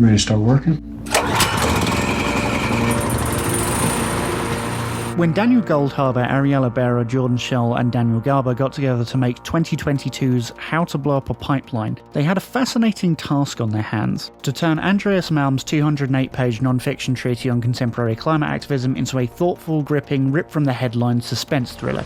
Ready to start working? When Daniel Goldhaber, Ariella Bearer, Jordan Schell and Daniel Garber got together to make 2022's How to Blow Up a Pipeline, they had a fascinating task on their hands: to turn Andreas Malm's 208-page non-fiction treatise on contemporary climate activism into a thoughtful, gripping, rip-from-the-headlines suspense thriller.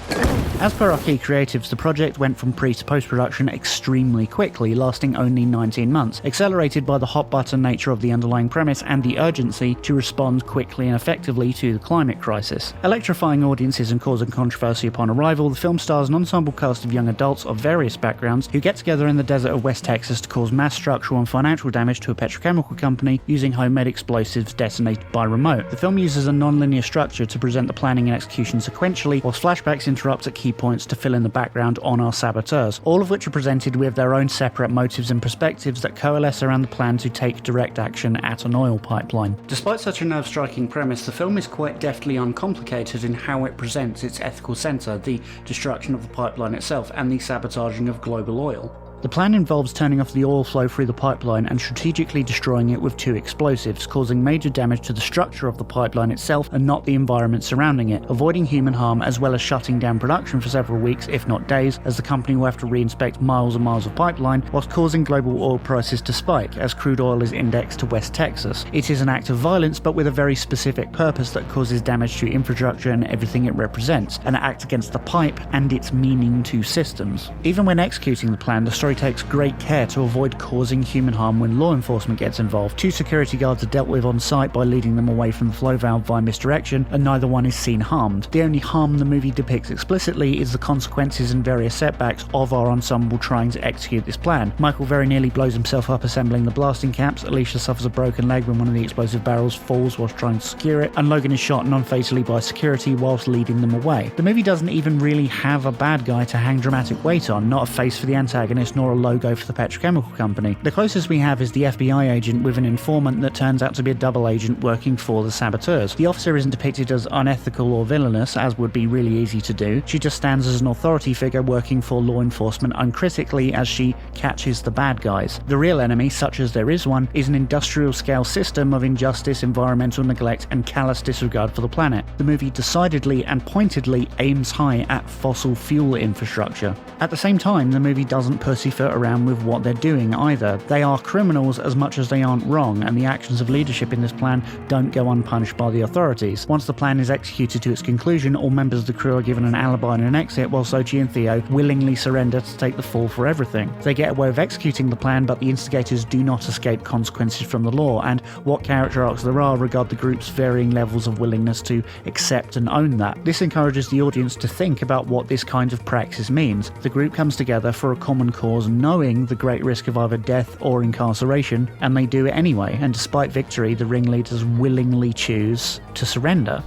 As per our key creatives, the project went from pre to post-production extremely quickly, lasting only 19 months, accelerated by the hot-button nature of the underlying premise and the urgency to respond quickly and effectively to the climate crisis. Electrifying audiences and causing controversy upon arrival, the film stars an ensemble cast of young adults of various backgrounds who get together in the desert of West Texas to cause mass structural and financial damage to a petrochemical company using homemade explosives detonated by remote. The film uses a non-linear structure to present the planning and execution sequentially, whilst flashbacks interrupt at key points to fill in the background on our saboteurs, all of which are presented with their own separate motives and perspectives that coalesce around the plan to take direct action at an oil pipeline. Despite such a nerve-striking premise, the film is quite deftly uncomplicated in how it presents its ethical centre, the destruction of the pipeline itself and the sabotaging of global oil. The plan involves turning off the oil flow through the pipeline and strategically destroying it with two explosives, causing major damage to the structure of the pipeline itself and not the environment surrounding it, avoiding human harm as well as shutting down production for several weeks, if not days, as the company will have to reinspect miles and miles of pipeline, whilst causing global oil prices to spike as crude oil is indexed to West Texas. It is an act of violence, but with a very specific purpose that causes damage to infrastructure and everything it represents, an act against the pipe and its meaning to systems. Even when executing the plan, the story takes great care to avoid causing human harm when law enforcement gets involved. Two security guards are dealt with on site by leading them away from the flow valve via misdirection, and neither one is seen harmed. The only harm the movie depicts explicitly is the consequences and various setbacks of our ensemble trying to execute this plan. Michael very nearly blows himself up assembling the blasting caps, Alicia suffers a broken leg when one of the explosive barrels falls whilst trying to secure it, and Logan is shot non-fatally by security whilst leading them away. The movie doesn't even really have a bad guy to hang dramatic weight on, not a face for the antagonist nor a logo for the petrochemical company. The closest we have is the FBI agent with an informant that turns out to be a double agent working for the saboteurs. The officer isn't depicted as unethical or villainous, as would be really easy to do. She just stands as an authority figure working for law enforcement uncritically as she catches the bad guys. The real enemy, such as there is one, is an industrial scale system of injustice, environmental neglect and callous disregard for the planet. The movie decidedly and pointedly aims high at fossil fuel infrastructure. At the same time, the movie doesn't pussyfoot around with what they're doing either. They are criminals as much as they aren't wrong, and the actions of leadership in this plan don't go unpunished by the authorities. Once the plan is executed to its conclusion, all members of the crew are given an alibi and an exit, while Sochi and Theo willingly surrender to take the fall for everything. They get away with executing the plan, but the instigators do not escape consequences from the law, and what character arcs there are regard the group's varying levels of willingness to accept and own that. This encourages the audience to think about what this kind of praxis means. The group comes together for a common cause, knowing the great risk of either death or incarceration, and they do it anyway, and despite victory, the ringleaders willingly choose to surrender.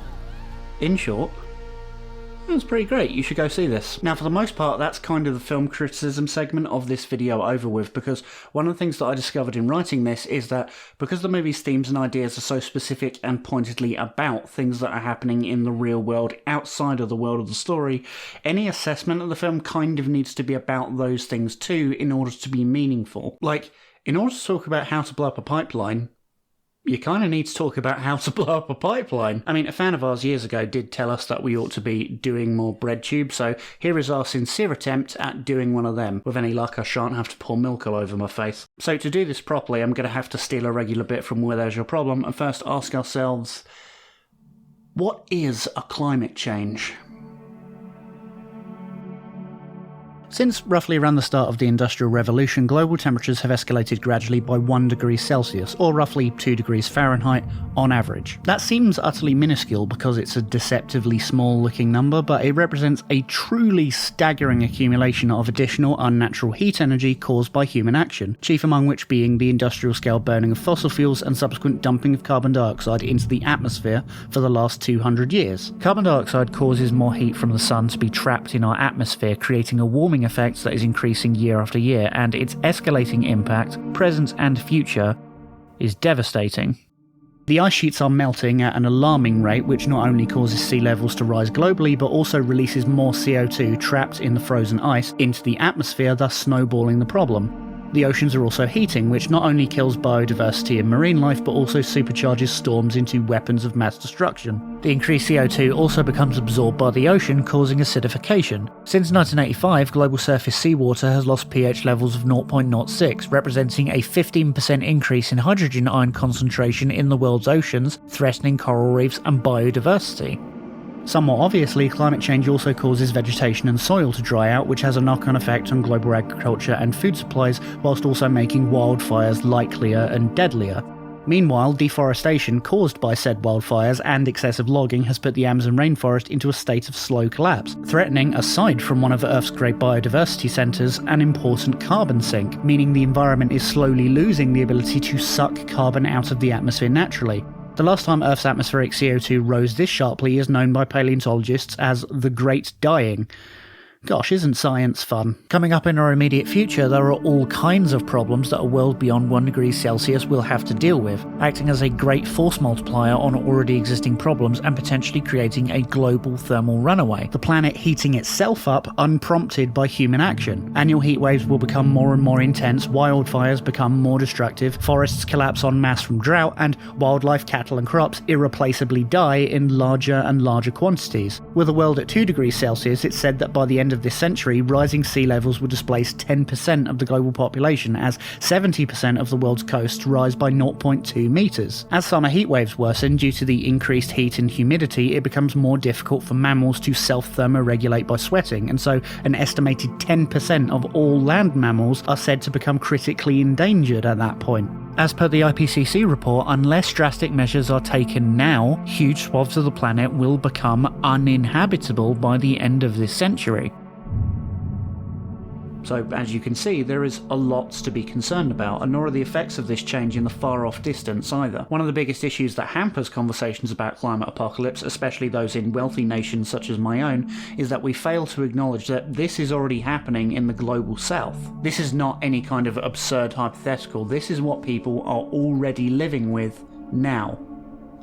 In short, that's pretty great. You should go see this. Now, for the most part, that's kind of the film criticism segment of this video over with, because one of the things that I discovered in writing this is that because the movie's themes and ideas are so specific and pointedly about things that are happening in the real world outside of the world of the story, any assessment of the film kind of needs to be about those things too in order to be meaningful. Like, in order to talk about how to blow up a pipeline, you kind of need to talk about how to blow up a pipeline. I mean, a fan of ours years ago did tell us that we ought to be doing more bread tubes, so here is our sincere attempt at doing one of them. With any luck, I shan't have to pour milk all over my face. So to do this properly, I'm going to have to steal a regular bit from Where There's Your Problem, and first ask ourselves, what is a climate change? Since roughly around the start of the Industrial Revolution, global temperatures have escalated gradually by 1 degree Celsius, or roughly 2 degrees Fahrenheit, on average. That seems utterly minuscule because it's a deceptively small-looking number, but it represents a truly staggering accumulation of additional unnatural heat energy caused by human action, chief among which being the industrial-scale burning of fossil fuels and subsequent dumping of carbon dioxide into the atmosphere for the last 200 years. Carbon dioxide causes more heat from the sun to be trapped in our atmosphere, creating a warming effect that is increasing year after year, and its escalating impact, present and future, is devastating. The ice sheets are melting at an alarming rate, which not only causes sea levels to rise globally, but also releases more CO2 trapped in the frozen ice into the atmosphere, thus snowballing the problem. The oceans are also heating, which not only kills biodiversity and marine life, but also supercharges storms into weapons of mass destruction. The increased CO2 also becomes absorbed by the ocean, causing acidification. Since 1985, global surface seawater has lost pH levels of 0.06, representing a 15% increase in hydrogen ion concentration in the world's oceans, threatening coral reefs and biodiversity. Somewhat obviously, climate change also causes vegetation and soil to dry out, which has a knock-on effect on global agriculture and food supplies, whilst also making wildfires likelier and deadlier. Meanwhile, deforestation caused by said wildfires and excessive logging has put the Amazon rainforest into a state of slow collapse, threatening, aside from one of Earth's great biodiversity centres, an important carbon sink, meaning the environment is slowly losing the ability to suck carbon out of the atmosphere naturally. The last time Earth's atmospheric CO2 rose this sharply is known by paleontologists as the Great Dying. Gosh, isn't science fun? Coming up in our immediate future, there are all kinds of problems that a world beyond 1 degree Celsius will have to deal with, acting as a great force multiplier on already existing problems and potentially creating a global thermal runaway, the planet heating itself up unprompted by human action. Annual heat waves will become more and more intense, wildfires become more destructive, forests collapse en masse from drought, and wildlife, cattle and crops irreplaceably die in larger and larger quantities. With a world at 2 degrees Celsius, it's said that by the end of this century, rising sea levels will displace 10% of the global population, as 70% of the world's coasts rise by 0.2 metres. As summer heat waves worsen due to the increased heat and humidity, it becomes more difficult for mammals to self-thermoregulate by sweating, and so an estimated 10% of all land mammals are said to become critically endangered at that point. As per the IPCC report, unless drastic measures are taken now, huge swaths of the planet will become uninhabitable by the end of this century. So, as you can see, there is a lot to be concerned about, and nor are the effects of this change in the far-off distance either. One of the biggest issues that hampers conversations about climate apocalypse, especially those in wealthy nations such as my own, is that we fail to acknowledge that this is already happening in the global south. This is not any kind of absurd hypothetical, this is what people are already living with now.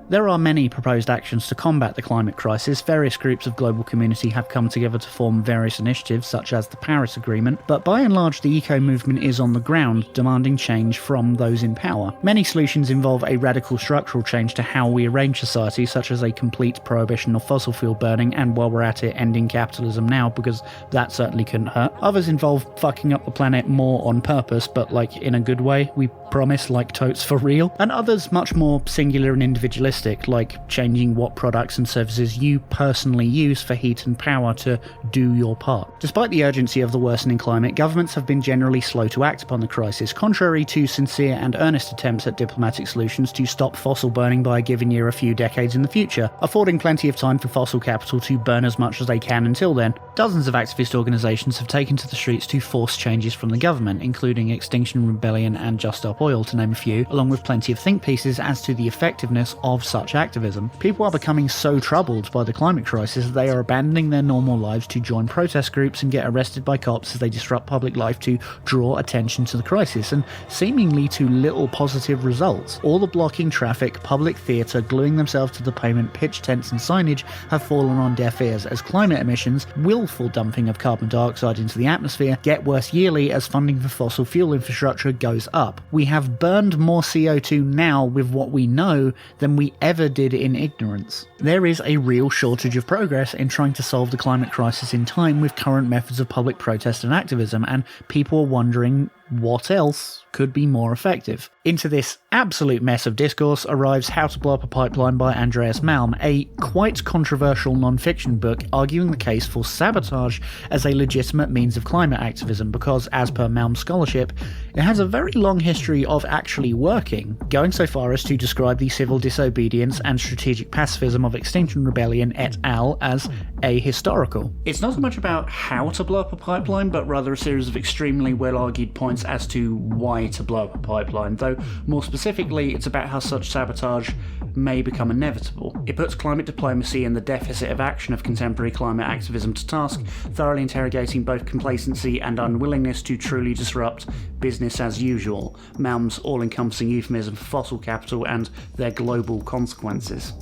There are many proposed actions to combat the climate crisis. Various groups of global community have come together to form various initiatives, such as the Paris Agreement, but by and large the eco-movement is on the ground, demanding change from those in power. Many solutions involve a radical structural change to how we arrange society, such as a complete prohibition of fossil fuel burning, and while we're at it, ending capitalism now, because that certainly couldn't hurt. Others involve fucking up the planet more on purpose, but like in a good way, we promise, like totes for real. And others much more singular and individualistic, like changing what products and services you personally use for heat and power to do your part. Despite the urgency of the worsening climate, governments have been generally slow to act upon the crisis, contrary to sincere and earnest attempts at diplomatic solutions to stop fossil burning by a given year a few decades in the future, affording plenty of time for fossil capital to burn as much as they can until then. Dozens of activist organisations have taken to the streets to force changes from the government, including Extinction Rebellion and Just Stop Oil, to name a few, along with plenty of think pieces as to the effectiveness of such activism. People are becoming so troubled by the climate crisis that they are abandoning their normal lives to join protest groups and get arrested by cops as they disrupt public life to draw attention to the crisis, and seemingly to little positive results. All the blocking traffic, public theatre, gluing themselves to the pavement, pitch tents and signage have fallen on deaf ears, as climate emissions, willful dumping of carbon dioxide into the atmosphere, get worse yearly as funding for fossil fuel infrastructure goes up. We have burned more CO2 now with what we know than we ever did in ignorance. There is a real shortage of progress in trying to solve the climate crisis in time with current methods of public protest and activism, and people are wondering what else could be more effective. Into this absolute mess of discourse arrives How to Blow Up a Pipeline by Andreas Malm, a quite controversial non-fiction book arguing the case for sabotage as a legitimate means of climate activism because, as per Malm's scholarship, it has a very long history of actually working, going so far as to describe the civil disobedience and strategic pacifism of Extinction Rebellion et al. As ahistorical. It's not so much about how to blow up a pipeline, but rather a series of extremely well-argued points as to why to blow up a pipeline, though more specifically it's about how such sabotage may become inevitable. It puts climate diplomacy and the deficit of action of contemporary climate activism to task, thoroughly interrogating both complacency and unwillingness to truly disrupt business as usual, Malm's all-encompassing euphemism for fossil capital and their global consequences.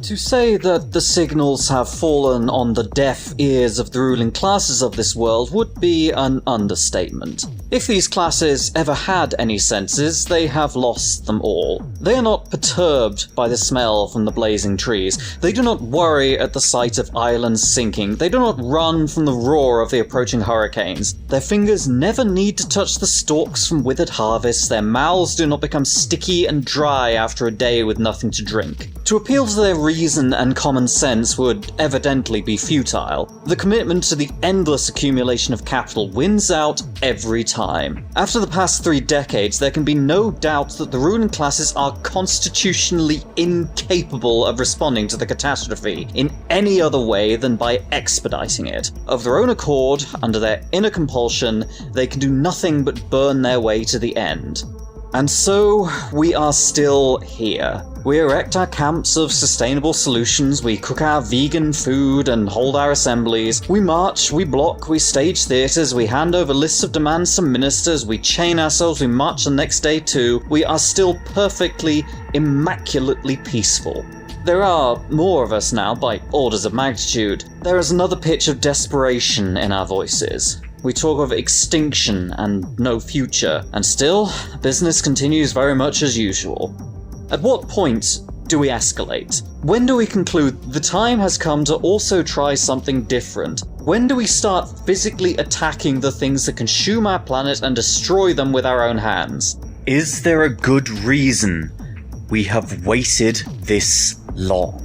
To say that the signals have fallen on the deaf ears of the ruling classes of this world would be an understatement. If these classes ever had any senses, they have lost them all. They are not perturbed by the smell from the blazing trees. They do not worry at the sight of islands sinking. They do not run from the roar of the approaching hurricanes. Their fingers never need to touch the stalks from withered harvests. Their mouths do not become sticky and dry after a day with nothing to drink. To appeal to their reason and common sense would evidently be futile. The commitment to the endless accumulation of capital wins out every time. After the past 3 decades, there can be no doubt that the ruling classes are constitutionally incapable of responding to the catastrophe in any other way than by expediting it. Of their own accord, under their inner compulsion, they can do nothing but burn their way to the end. And so, we are still here. We erect our camps of sustainable solutions, we cook our vegan food and hold our assemblies, we march, we block, we stage theatres, we hand over lists of demands to ministers, we chain ourselves, we march the next day too. We are still perfectly, immaculately peaceful. There are more of us now by orders of magnitude. There is another pitch of desperation in our voices. We talk of extinction and no future, and still, business continues very much as usual. At what point do we escalate? When do we conclude the time has come to also try something different? When do we start physically attacking the things that consume our planet and destroy them with our own hands? Is there a good reason we have waited this long?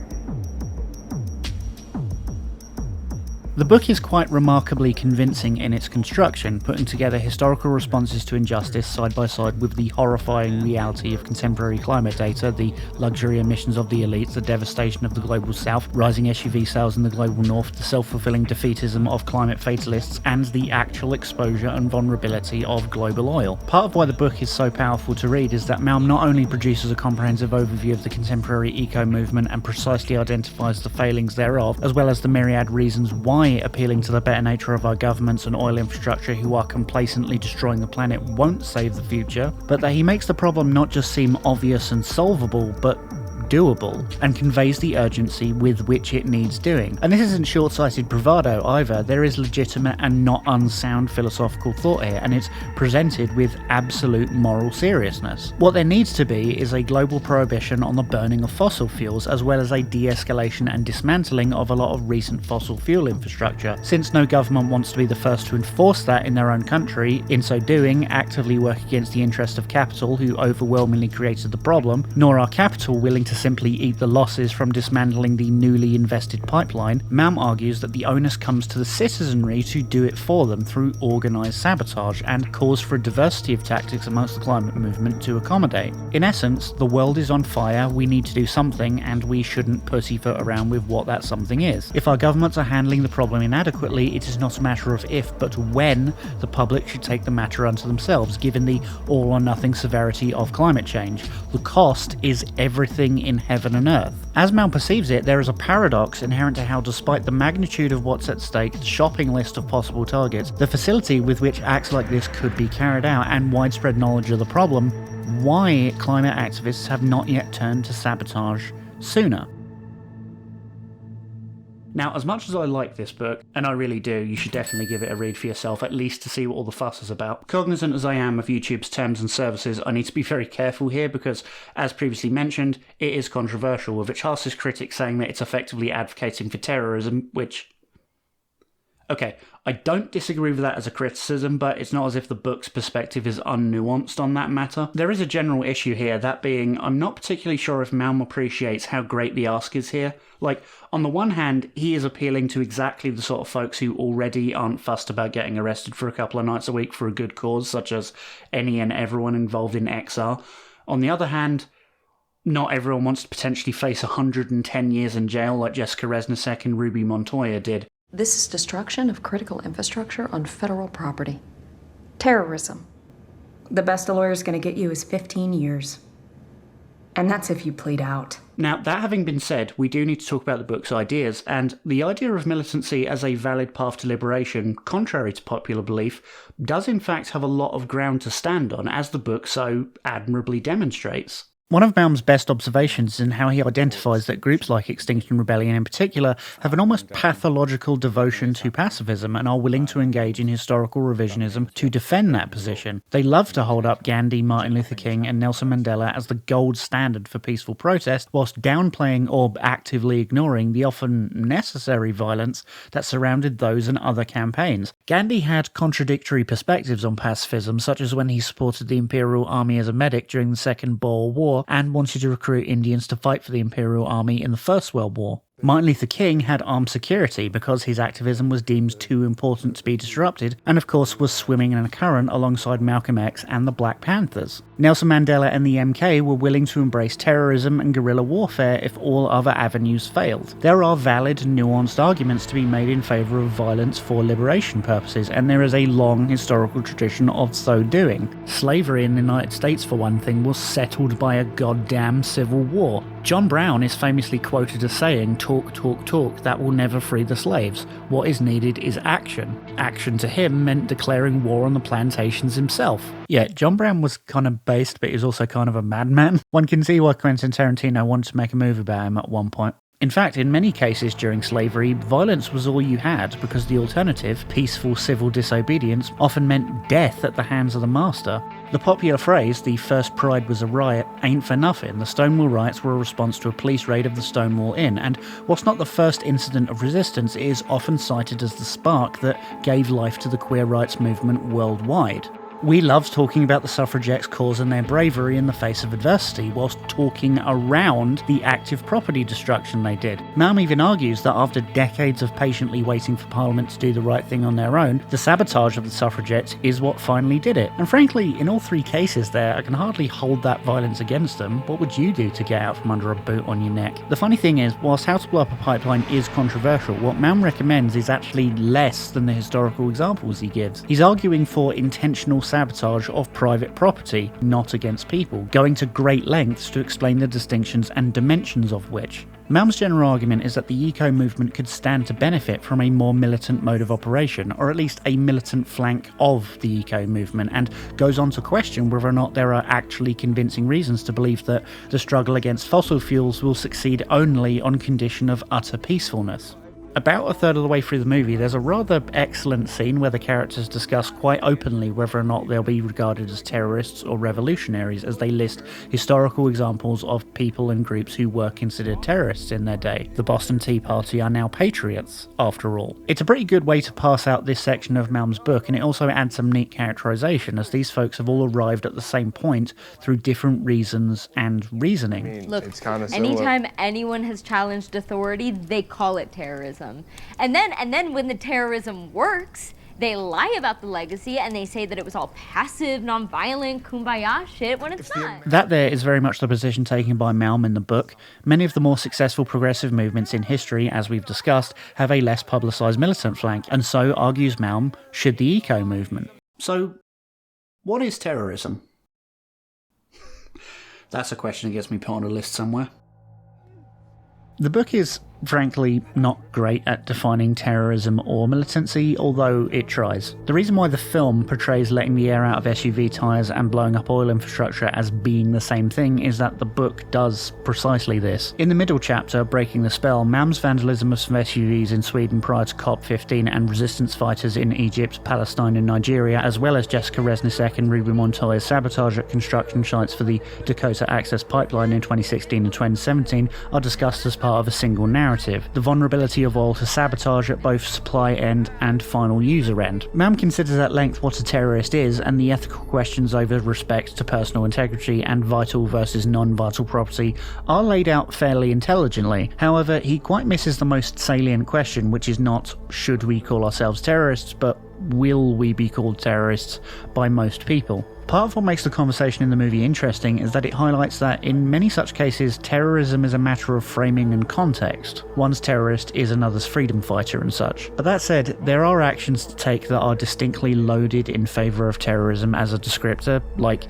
The book is quite remarkably convincing in its construction, putting together historical responses to injustice side by side with the horrifying reality of contemporary climate data, the luxury emissions of the elites, the devastation of the global south, rising SUV sales in the global north, the self-fulfilling defeatism of climate fatalists, and the actual exposure and vulnerability of global oil. Part of why the book is so powerful to read is that Malm not only produces a comprehensive overview of the contemporary eco-movement and precisely identifies the failings thereof, as well as the myriad reasons why appealing to the better nature of our governments and oil infrastructure who are complacently destroying the planet won't save the future, but that he makes the problem not just seem obvious and solvable, but doable, and conveys the urgency with which it needs doing. And this isn't short-sighted bravado either. There is legitimate and not unsound philosophical thought here, and it's presented with absolute moral seriousness. What there needs to be is a global prohibition on the burning of fossil fuels, as well as a de-escalation and dismantling of a lot of recent fossil fuel infrastructure. Since no government wants to be the first to enforce that in their own country, in so doing actively work against the interest of capital, who overwhelmingly created the problem, nor are capital willing to simply eat the losses from dismantling the newly invested pipeline, Malm argues that the onus comes to the citizenry to do it for them through organised sabotage, and calls for a diversity of tactics amongst the climate movement to accommodate. In essence, the world is on fire, we need to do something, and we shouldn't pussyfoot around with what that something is. If our governments are handling the problem inadequately, it is not a matter of if, but when the public should take the matter unto themselves, given the all-or-nothing severity of climate change. The cost is everything in heaven and earth. As Malm perceives it, there is a paradox inherent to how, despite the magnitude of what's at stake, the shopping list of possible targets, the facility with which acts like this could be carried out, and widespread knowledge of the problem, why climate activists have not yet turned to sabotage sooner. Now, as much as I like this book, and I really do, you should definitely give it a read for yourself, at least to see what all the fuss is about. Cognizant as I am of YouTube's terms and services, I need to be very careful here because, as previously mentioned, it is controversial, with its harshest critics saying that it's effectively advocating for terrorism, which... Okay, I don't disagree with that as a criticism, but it's not as if the book's perspective is unnuanced on that matter. There is a general issue here, that being, I'm not particularly sure if Malm appreciates how great the ask is here. Like, on the one hand, he is appealing to exactly the sort of folks who already aren't fussed about getting arrested for a couple of nights a week for a good cause, such as any and everyone involved in XR. On the other hand, not everyone wants to potentially face 110 years in jail like Jessica Resnicek and Ruby Montoya did. This is destruction of critical infrastructure on federal property. Terrorism. The best a lawyer's going to get you is 15 years. And that's if you plead out. Now, that having been said, we do need to talk about the book's ideas, and the idea of militancy as a valid path to liberation, contrary to popular belief, does in fact have a lot of ground to stand on, as the book so admirably demonstrates. One of Malm's best observations is in how he identifies that groups like Extinction Rebellion in particular have an almost pathological devotion to pacifism and are willing to engage in historical revisionism to defend that position. They love to hold up Gandhi, Martin Luther King and Nelson Mandela as the gold standard for peaceful protest, whilst downplaying or actively ignoring the often necessary violence that surrounded those and other campaigns. Gandhi had contradictory perspectives on pacifism, such as when he supported the Imperial Army as a medic during the Second Boer War and wanted to recruit Indians to fight for the Imperial Army in the First World War. Martin Luther King had armed security because his activism was deemed too important to be disrupted, and of course was swimming in a current alongside Malcolm X and the Black Panthers. Nelson Mandela and the MK were willing to embrace terrorism and guerrilla warfare if all other avenues failed. There are valid, nuanced arguments to be made in favour of violence for liberation purposes, and there is a long historical tradition of so doing. Slavery in the United States, for one thing, was settled by a goddamn civil war. John Brown is famously quoted as saying, "Talk, talk, talk, that will never free the slaves. What is needed is action." Action to him meant declaring war on the plantations himself. Yeah, John Brown was kind of based, but he was also kind of a madman. One can see why Quentin Tarantino wanted to make a movie about him at one point. In fact, in many cases during slavery, violence was all you had because the alternative, peaceful civil disobedience, often meant death at the hands of the master. The popular phrase, "the first pride was a riot," ain't for nothing. The Stonewall riots were a response to a police raid of the Stonewall Inn, and whilst not the first incident of resistance, it is often cited as the spark that gave life to the queer rights movement worldwide. We love talking about the suffragettes' cause and their bravery in the face of adversity, whilst talking around the active property destruction they did. Malm even argues that after decades of patiently waiting for Parliament to do the right thing on their own, the sabotage of the suffragettes is what finally did it. And frankly, in all three cases there, I can hardly hold that violence against them. What would you do to get out from under a boot on your neck? The funny thing is, whilst How to Blow Up a Pipeline is controversial, what Malm recommends is actually less than the historical examples he gives. He's arguing for intentional sabotage of private property, not against people, going to great lengths to explain the distinctions and dimensions of which. Malm's general argument is that the eco movement could stand to benefit from a more militant mode of operation, or at least a militant flank of the eco movement, and goes on to question whether or not there are actually convincing reasons to believe that the struggle against fossil fuels will succeed only on condition of utter peacefulness. About a third of the way through the movie, there's a rather excellent scene where the characters discuss quite openly whether or not they'll be regarded as terrorists or revolutionaries, as they list historical examples of people and groups who were considered terrorists in their day. The Boston Tea Party are now patriots, after all. It's a pretty good way to pass out this section of Malm's book, and it also adds some neat characterization, as these folks have all arrived at the same point through different reasons and reasoning. Look, it's kind of anytime anyone has challenged authority, they call it terrorism. And then when the terrorism works, they lie about the legacy and they say that it was all passive, non-violent, kumbaya shit when it's not. That there is very much the position taken by Malm in the book. Many of the more successful progressive movements in history, as we've discussed, have a less publicised militant flank, and so, argues Malm, should the eco movement. So, what is terrorism? That's a question that gets me put on a list somewhere. The book is, frankly, not great at defining terrorism or militancy, although it tries. The reason why the film portrays letting the air out of SUV tyres and blowing up oil infrastructure as being the same thing is that the book does precisely this. In the middle chapter, Breaking the Spell, Malm's vandalism of some SUVs in Sweden prior to COP15 and resistance fighters in Egypt, Palestine and Nigeria, as well as Jessica Reznicek and Ruby Montoya's sabotage at construction sites for the Dakota Access Pipeline in 2016 and 2017, are discussed as part of a single narrative. The vulnerability of oil to sabotage at both supply end and final user end. Malm considers at length what a terrorist is and the ethical questions over respect to personal integrity and vital versus non-vital property are laid out fairly intelligently. However, he quite misses the most salient question, which is not should we call ourselves terrorists, but will we be called terrorists by most people? Part of what makes the conversation in the movie interesting is that it highlights that in many such cases, terrorism is a matter of framing and context. One's terrorist is another's freedom fighter and such. But that said, there are actions to take that are distinctly loaded in favour of terrorism as a descriptor, like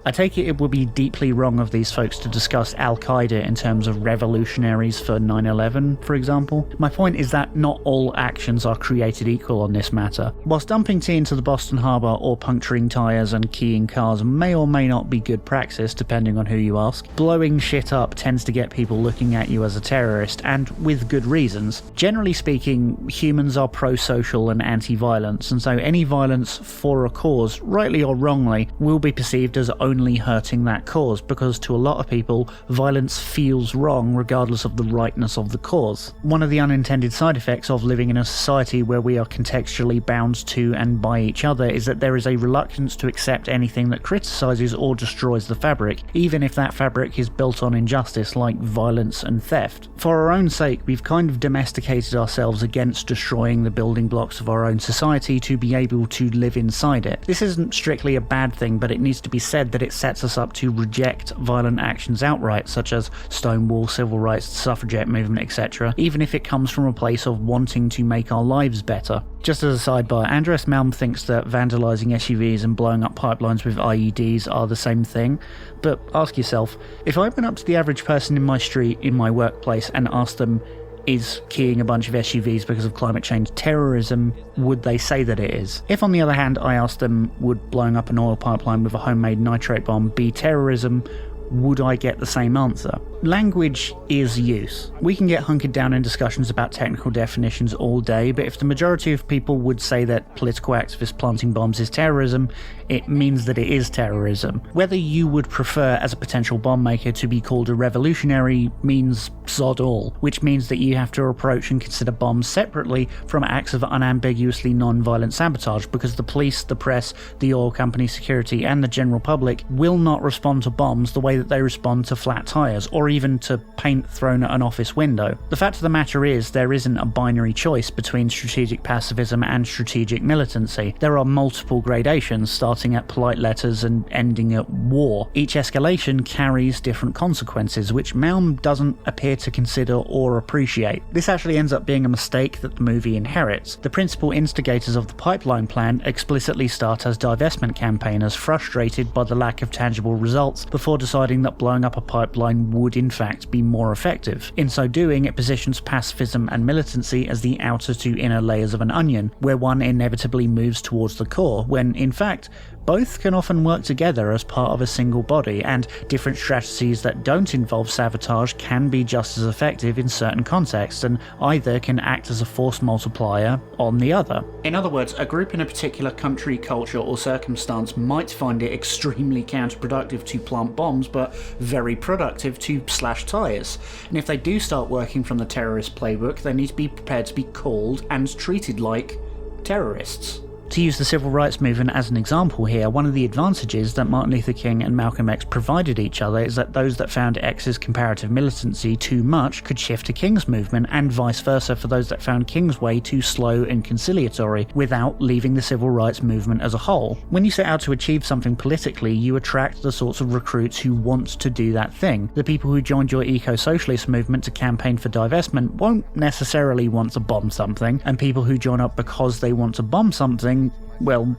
I take it would be deeply wrong of these folks to discuss Al-Qaeda in terms of revolutionaries for 9/11, for example. My point is that not all actions are created equal on this matter. Whilst dumping tea into the Boston Harbor or puncturing tyres and keying cars may or may not be good practice depending on who you ask, blowing shit up tends to get people looking at you as a terrorist, and with good reasons. Generally speaking, humans are pro-social and anti-violence, and so any violence for a cause, rightly or wrongly, will be perceived as only hurting that cause, because to a lot of people, violence feels wrong regardless of the rightness of the cause. One of the unintended side effects of living in a society where we are contextually bound to and by each other is that there is a reluctance to accept anything that criticizes or destroys the fabric, even if that fabric is built on injustice like violence and theft. For our own sake, we've kind of domesticated ourselves against destroying the building blocks of our own society to be able to live inside it. This isn't strictly a bad thing, but it needs to be said that it sets us up to reject violent actions outright, such as Stonewall, civil rights, suffragette movement, etc., even if it comes from a place of wanting to make our lives better. Just as a sidebar, Andreas Malm thinks that vandalising SUVs and blowing up pipelines with IEDs are the same thing, but ask yourself, if I went up to the average person in my street, in my workplace, and asked them, is keying a bunch of SUVs because of climate change terrorism, would they say that it is? If on the other hand I asked them, would blowing up an oil pipeline with a homemade nitrate bomb be terrorism, would I get the same answer? Language is use. We can get hunkered down in discussions about technical definitions all day, but if the majority of people would say that political activists planting bombs is terrorism, it means that it is terrorism. Whether you would prefer as a potential bomb maker to be called a revolutionary means sod all, which means that you have to approach and consider bombs separately from acts of unambiguously non-violent sabotage, because the police, the press, the oil company, security, and the general public will not respond to bombs the way that they respond to flat tyres, or even to paint thrown at an office window. The fact of the matter is, there isn't a binary choice between strategic pacifism and strategic militancy. There are multiple gradations, starting at polite letters and ending at war. Each escalation carries different consequences, which Malm doesn't appear to consider or appreciate. This actually ends up being a mistake that the movie inherits. The principal instigators of the pipeline plan explicitly start as divestment campaigners, frustrated by the lack of tangible results, before deciding that blowing up a pipeline would in fact be more effective. In so doing, it positions pacifism and militancy as the outer to inner layers of an onion, where one inevitably moves towards the core, when in fact both can often work together as part of a single body, and different strategies that don't involve sabotage can be just as effective in certain contexts, and either can act as a force multiplier on the other. In other words, a group in a particular country, culture, or circumstance might find it extremely counterproductive to plant bombs, but very productive to slash tyres. And if they do start working from the terrorist playbook, they need to be prepared to be called and treated like terrorists. To use the civil rights movement as an example here, one of the advantages that Martin Luther King and Malcolm X provided each other is that those that found X's comparative militancy too much could shift to King's movement, and vice versa for those that found King's way too slow and conciliatory, without leaving the civil rights movement as a whole. When you set out to achieve something politically, you attract the sorts of recruits who want to do that thing. The people who joined your eco-socialist movement to campaign for divestment won't necessarily want to bomb something, and people who join up because they want to bomb something, well,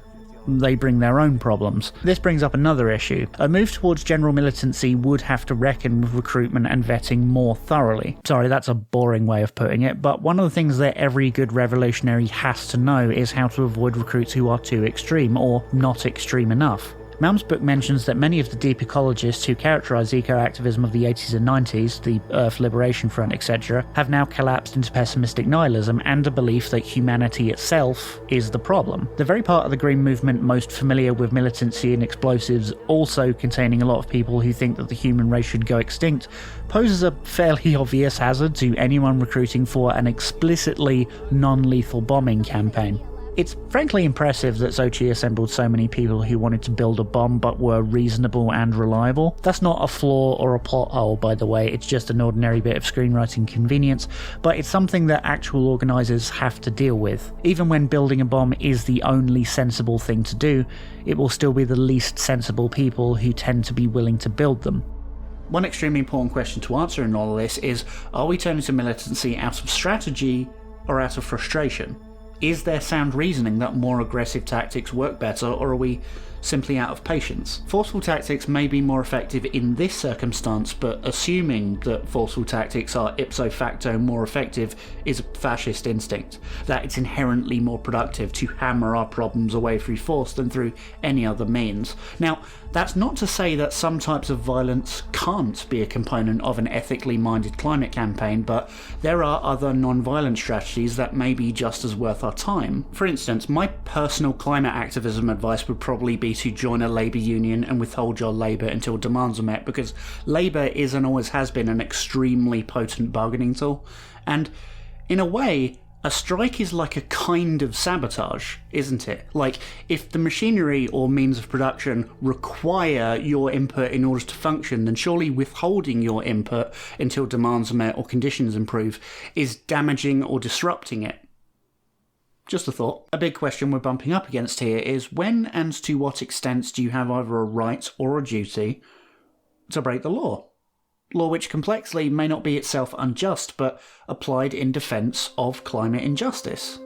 they bring their own problems. This brings up another issue. A move towards general militancy would have to reckon with recruitment and vetting more thoroughly. Sorry, that's a boring way of putting it, but one of the things that every good revolutionary has to know is how to avoid recruits who are too extreme, or not extreme enough. Malm's book mentions that many of the deep ecologists who characterised eco-activism of the 80s and 90s, the Earth Liberation Front, etc., have now collapsed into pessimistic nihilism and a belief that humanity itself is the problem. The very part of the Green Movement most familiar with militancy and explosives, also containing a lot of people who think that the human race should go extinct, poses a fairly obvious hazard to anyone recruiting for an explicitly non-lethal bombing campaign. It's frankly impressive that Xochitl assembled so many people who wanted to build a bomb but were reasonable and reliable. That's not a flaw or a plot hole, by the way, it's just an ordinary bit of screenwriting convenience, but it's something that actual organisers have to deal with. Even when building a bomb is the only sensible thing to do, it will still be the least sensible people who tend to be willing to build them. One extremely important question to answer in all of this is, are we turning to militancy out of strategy or out of frustration? Is there sound reasoning that more aggressive tactics work better, or are we simply out of patience? Forceful tactics may be more effective in this circumstance, but assuming that forceful tactics are ipso facto more effective is a fascist instinct, that it's inherently more productive to hammer our problems away through force than through any other means. Now, that's not to say that some types of violence can't be a component of an ethically minded climate campaign, but there are other non-violent strategies that may be just as worth our time. For instance, my personal climate activism advice would probably be to join a labour union and withhold your labour until demands are met, because labour is and always has been an extremely potent bargaining tool, and in a way, a strike is like a kind of sabotage, isn't it? Like, if the machinery or means of production require your input in order to function, then surely withholding your input until demands are met or conditions improve is damaging or disrupting it. Just a thought. A big question we're bumping up against here is when and to what extent do you have either a right or a duty to break the law? Law which complexly may not be itself unjust, but applied in defence of climate injustice.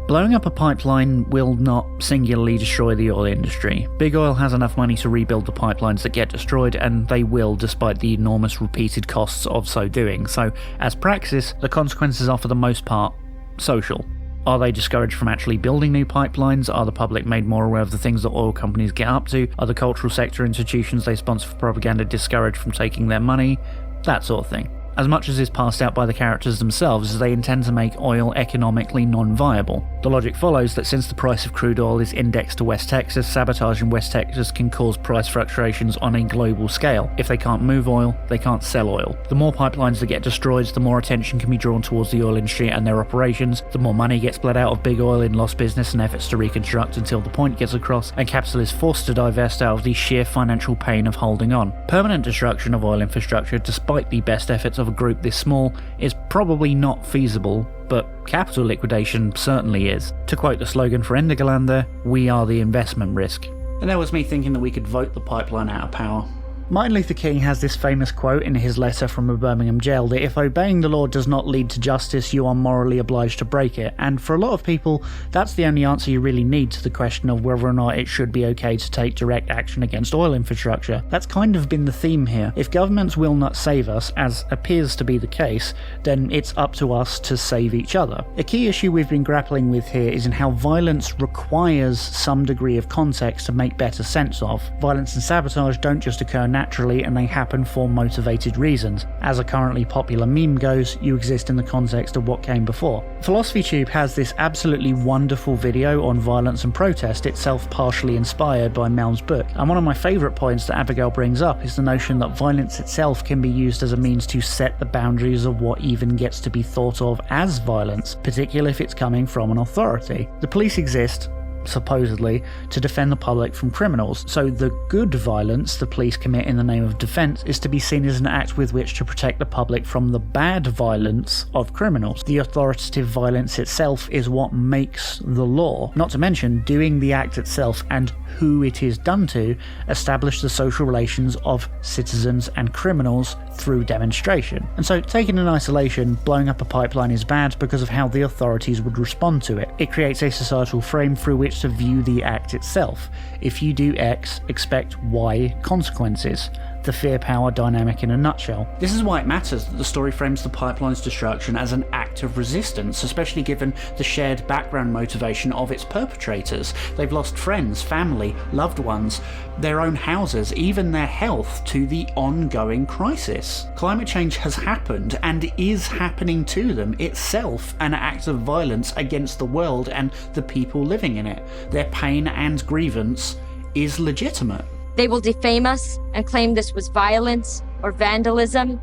Blowing up a pipeline will not singularly destroy the oil industry. Big Oil has enough money to rebuild the pipelines that get destroyed, and they will, despite the enormous repeated costs of so doing. So, as praxis, the consequences are for the most part social. Are they discouraged from actually building new pipelines? Are the public made more aware of the things that oil companies get up to? Are the cultural sector institutions they sponsor for propaganda discouraged from taking their money? That sort of thing. As much as is passed out by the characters themselves, as they intend to make oil economically non-viable. The logic follows that since the price of crude oil is indexed to West Texas, sabotage in West Texas can cause price fluctuations on a global scale. If they can't move oil, they can't sell oil. The more pipelines that get destroyed, the more attention can be drawn towards the oil industry and their operations, the more money gets bled out of Big Oil in lost business and efforts to reconstruct until the point gets across, and capital is forced to divest out of the sheer financial pain of holding on. Permanent destruction of oil infrastructure, despite the best efforts of a group this small, is probably not feasible, but capital liquidation certainly is. To quote the slogan for Endergaland there, we are the investment risk. And that was me thinking that we could vote the pipeline out of power. Martin Luther King has this famous quote in his letter from a Birmingham jail that if obeying the law does not lead to justice, you are morally obliged to break it. And for a lot of people, that's the only answer you really need to the question of whether or not it should be okay to take direct action against oil infrastructure. That's kind of been the theme here. If governments will not save us, as appears to be the case, then it's up to us to save each other. A key issue we've been grappling with here is in how violence requires some degree of context to make better sense of. Violence and sabotage don't just occur naturally, and they happen for motivated reasons. As a currently popular meme goes, you exist in the context of what came before. PhilosophyTube has this absolutely wonderful video on violence and protest, itself partially inspired by Malm's book. And one of my favourite points that Abigail brings up is the notion that violence itself can be used as a means to set the boundaries of what even gets to be thought of as violence, particularly if it's coming from an authority. The police exist, supposedly, to defend the public from criminals, so the good violence the police commit in the name of defence is to be seen as an act with which to protect the public from the bad violence of criminals. The authoritative violence itself is what makes the law. Not to mention, doing the act itself and who it is done to establish the social relations of citizens and criminals through demonstration. And so, taken in isolation, blowing up a pipeline is bad because of how the authorities would respond to it. It creates a societal frame through which to view the act itself. If you do X, expect Y consequences. The fear-power dynamic in a nutshell. This is why it matters that the story frames the pipeline's destruction as an act of resistance, especially given the shared background motivation of its perpetrators. They've lost friends, family, loved ones, their own houses, even their health to the ongoing crisis. Climate change has happened and is happening to them, itself an act of violence against the world and the people living in it. Their pain and grievance is legitimate. They will defame us and claim this was violence or vandalism,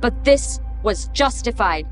but this was justified.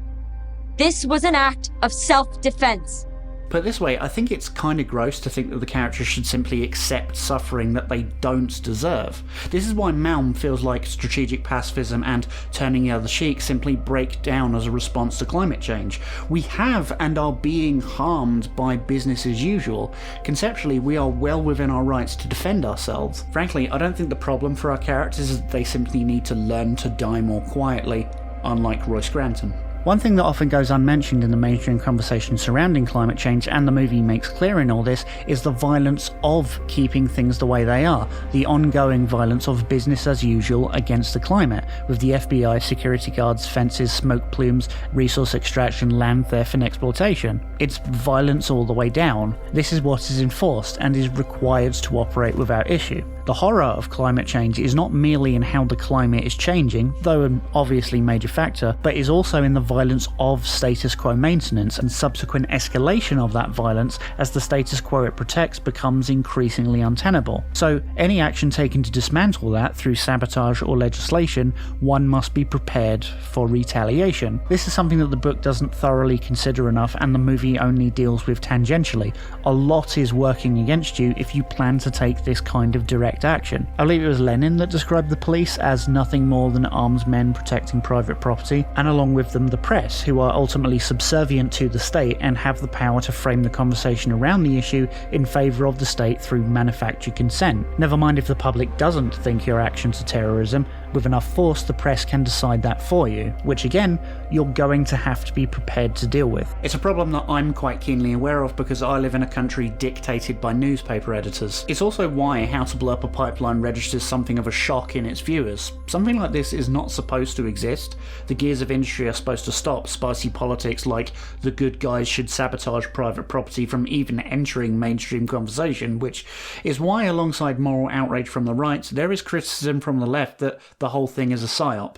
This was an act of self-defense. Put this way, I think it's kind of gross to think that the characters should simply accept suffering that they don't deserve. This is why Malm feels like strategic pacifism and turning the other cheek simply break down as a response to climate change. We have and are being harmed by business as usual. Conceptually, we are well within our rights to defend ourselves. Frankly, I don't think the problem for our characters is that they simply need to learn to die more quietly, unlike Roy Scranton. One thing that often goes unmentioned in the mainstream conversation surrounding climate change, and the movie makes clear in all this, is the violence of keeping things the way they are. The ongoing violence of business as usual against the climate, with the FBI, security guards, fences, smoke plumes, resource extraction, land theft and exploitation. It's violence all the way down. This is what is enforced and is required to operate without issue. The horror of climate change is not merely in how the climate is changing, though an obviously major factor, but is also in the violence of status quo maintenance and subsequent escalation of that violence as the status quo it protects becomes increasingly untenable. So any action taken to dismantle that through sabotage or legislation, one must be prepared for retaliation. This is something that the book doesn't thoroughly consider enough and the movie only deals with tangentially. A lot is working against you if you plan to take this kind of direct action. I believe it was Lenin that described the police as nothing more than armed men protecting private property, and along with them the press, who are ultimately subservient to the state and have the power to frame the conversation around the issue in favour of the state through manufactured consent. Never mind if the public doesn't think your actions are terrorism, with enough force the press can decide that for you, which again, you're going to have to be prepared to deal with. It's a problem that I'm quite keenly aware of because I live in a country dictated by newspaper editors. It's also why How to Blow Up a Pipeline registers something of a shock in its viewers. Something like this is not supposed to exist. The gears of industry are supposed to stop spicy politics like the good guys should sabotage private property from even entering mainstream conversation, which is why alongside moral outrage from the right, there is criticism from the left that the whole thing is a psyop.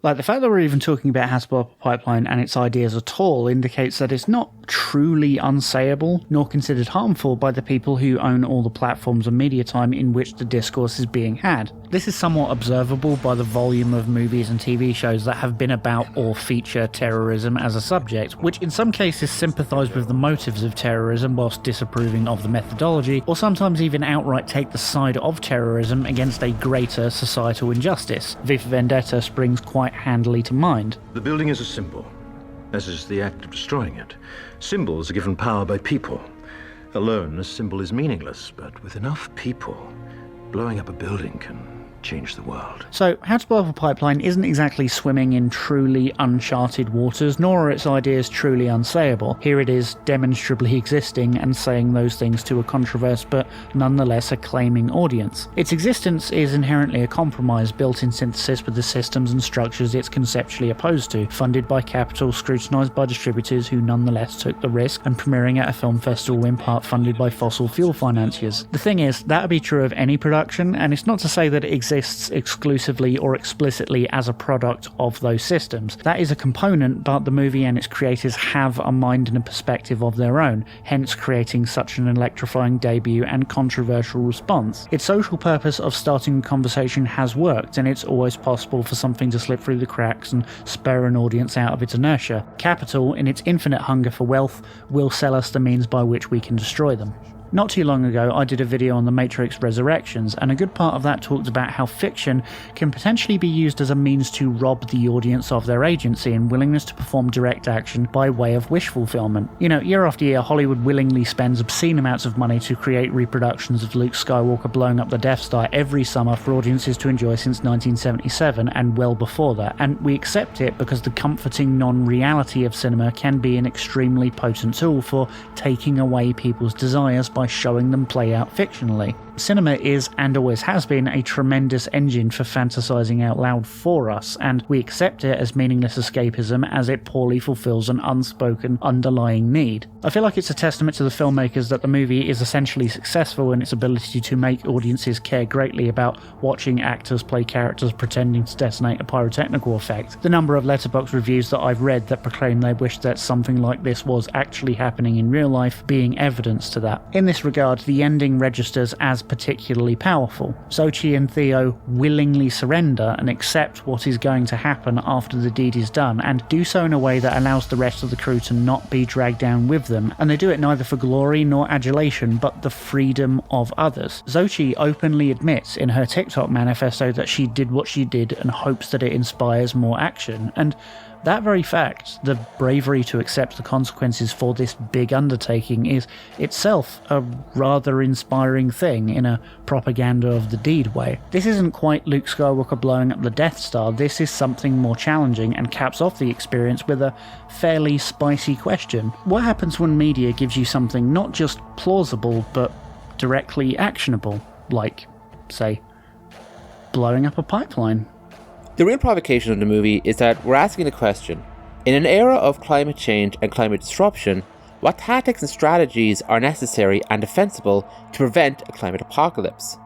Like, the fact that we're even talking about How to Blow Up a Pipeline and its ideas at all indicates that it's not truly unsayable, nor considered harmful by the people who own all the platforms and media time in which the discourse is being had. This is somewhat observable by the volume of movies and TV shows that have been about or feature terrorism as a subject, which in some cases sympathise with the motives of terrorism whilst disapproving of the methodology, or sometimes even outright take the side of terrorism against a greater societal injustice. V for Vendetta springs quite handily to mind. The building is a symbol, as is the act of destroying it. Symbols are given power by people. Alone, a symbol is meaningless, but with enough people, blowing up a building can change the world. So, How to Blow Up a Pipeline isn't exactly swimming in truly uncharted waters, nor are its ideas truly unsayable. Here it is, demonstrably existing and saying those things to a controversial but nonetheless acclaiming audience. Its existence is inherently a compromise built in synthesis with the systems and structures it's conceptually opposed to, funded by capital, scrutinised by distributors who nonetheless took the risk, and premiering at a film festival in part funded by fossil fuel financiers. The thing is, that would be true of any production, and it's not to say that it exists exclusively or explicitly as a product of those systems. That is a component, but the movie and its creators have a mind and a perspective of their own, hence creating such an electrifying debut and controversial response. Its social purpose of starting a conversation has worked, and it's always possible for something to slip through the cracks and spur an audience out of its inertia. Capital, in its infinite hunger for wealth, will sell us the means by which we can destroy them. Not too long ago, I did a video on The Matrix Resurrections, and a good part of that talked about how fiction can potentially be used as a means to rob the audience of their agency and willingness to perform direct action by way of wish fulfillment. You know, year after year, Hollywood willingly spends obscene amounts of money to create reproductions of Luke Skywalker blowing up the Death Star every summer for audiences to enjoy since 1977 and well before that, and we accept it because the comforting non-reality of cinema can be an extremely potent tool for taking away people's desires by showing them play out fictionally. Cinema is, and always has been, a tremendous engine for fantasizing out loud for us, and we accept it as meaningless escapism as it poorly fulfills an unspoken underlying need. I feel like it's a testament to the filmmakers that the movie is essentially successful in its ability to make audiences care greatly about watching actors play characters pretending to detonate a pyrotechnical effect. The number of Letterboxd reviews that I've read that proclaim they wish that something like this was actually happening in real life being evidence to that. In this regard, the ending registers as particularly powerful. Xochitl and Theo willingly surrender and accept what is going to happen after the deed is done, and do so in a way that allows the rest of the crew to not be dragged down with them, and they do it neither for glory nor adulation, but the freedom of others. Xochitl openly admits in her TikTok manifesto that she did what she did and hopes that it inspires more action, and That very fact, the bravery to accept the consequences for this big undertaking, is itself a rather inspiring thing in a propaganda of the deed way. This isn't quite Luke Skywalker blowing up the Death Star, this is something more challenging and caps off the experience with a fairly spicy question. What happens when media gives you something not just plausible but directly actionable, like, say, blowing up a pipeline? The real provocation of the movie is that we're asking the question, in an era of climate change and climate disruption, what tactics and strategies are necessary and defensible to prevent a climate apocalypse?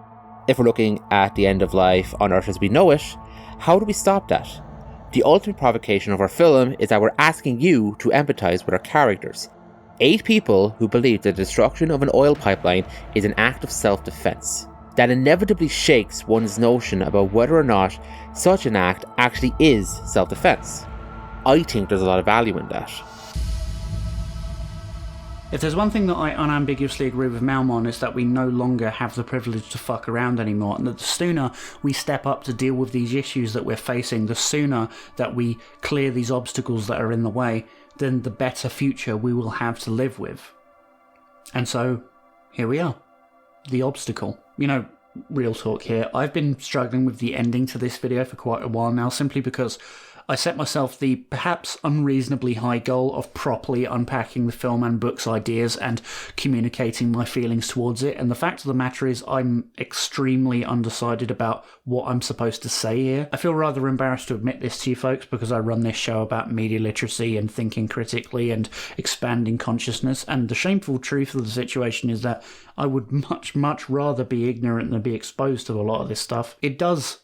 If we're looking at the end of life on Earth as we know it, how do we stop that? The ultimate provocation of our film is that we're asking you to empathise with our characters. 8 people who believe the destruction of an oil pipeline is an act of self-defense. That inevitably shakes one's notion about whether or not such an act actually is self-defense. I think there's a lot of value in that. If there's one thing that I unambiguously agree with Malm on, is that we no longer have the privilege to fuck around anymore, and that the sooner we step up to deal with these issues that we're facing, the sooner that we clear these obstacles that are in the way, then the better future we will have to live with. And so, here we are. The obstacle. You know, real talk here, I've been struggling with the ending to this video for quite a while now, simply because I set myself the perhaps unreasonably high goal of properly unpacking the film and book's ideas and communicating my feelings towards it, and the fact of the matter is I'm extremely undecided about what I'm supposed to say here. I feel rather embarrassed to admit this to you folks, because I run this show about media literacy and thinking critically and expanding consciousness, and the shameful truth of the situation is that I would much rather be ignorant than be exposed to a lot of this stuff. It does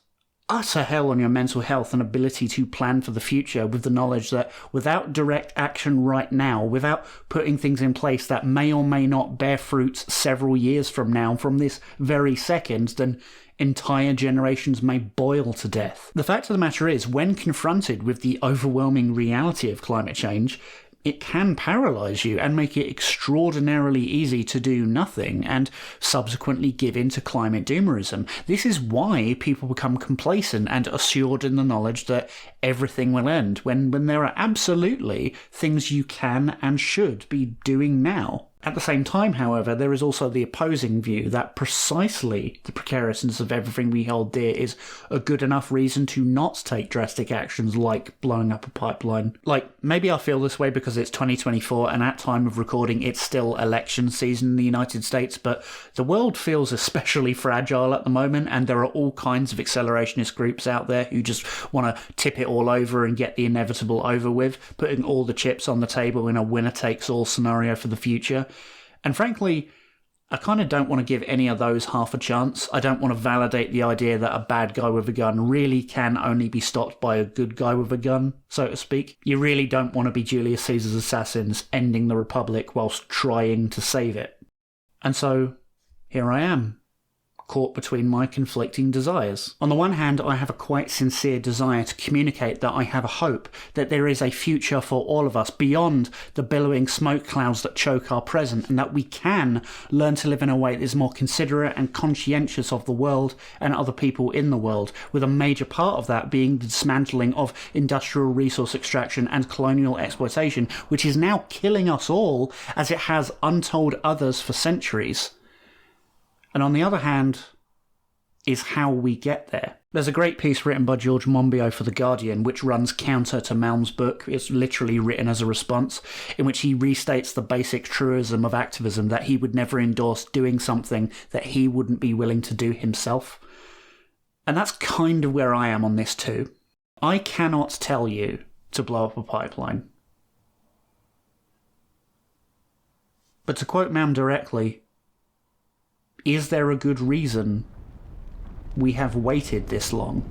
utter hell on your mental health and ability to plan for the future, with the knowledge that without direct action right now, without putting things in place that may or may not bear fruits several years from now, from this very second, then entire generations may boil to death. The fact of the matter is, when confronted with the overwhelming reality of climate change, it can paralyse you and make it extraordinarily easy to do nothing and subsequently give in to climate doomerism. This is why people become complacent and assured in the knowledge that everything will end, when there are absolutely things you can and should be doing now. At the same time, however, there is also the opposing view that precisely the precariousness of everything we hold dear is a good enough reason to not take drastic actions like blowing up a pipeline. Like, maybe I feel this way because it's 2024 and at time of recording it's still election season in the United States, but the world feels especially fragile at the moment, and there are all kinds of accelerationist groups out there who just want to tip it all over and get the inevitable over with, putting all the chips on the table in a winner-takes-all scenario for the future. And frankly, I kind of don't want to give any of those half a chance. I don't want to validate the idea that a bad guy with a gun really can only be stopped by a good guy with a gun, so to speak. You really don't want to be Julius Caesar's assassins ending the Republic whilst trying to save it. And so, here I am, caught between my conflicting desires. On the one hand, I have a quite sincere desire to communicate that I have a hope that there is a future for all of us beyond the billowing smoke clouds that choke our present, and that we can learn to live in a way that is more considerate and conscientious of the world and other people in the world, with a major part of that being the dismantling of industrial resource extraction and colonial exploitation, which is now killing us all as it has untold others for centuries. And on the other hand, is how we get there. There's a great piece written by George Monbiot for The Guardian, which runs counter to Malm's book. It's literally written as a response, in which he restates the basic truism of activism, that he would never endorse doing something that he wouldn't be willing to do himself. And that's kind of where I am on this too. I cannot tell you to blow up a pipeline. But to quote Malm directly, is there a good reason we have waited this long?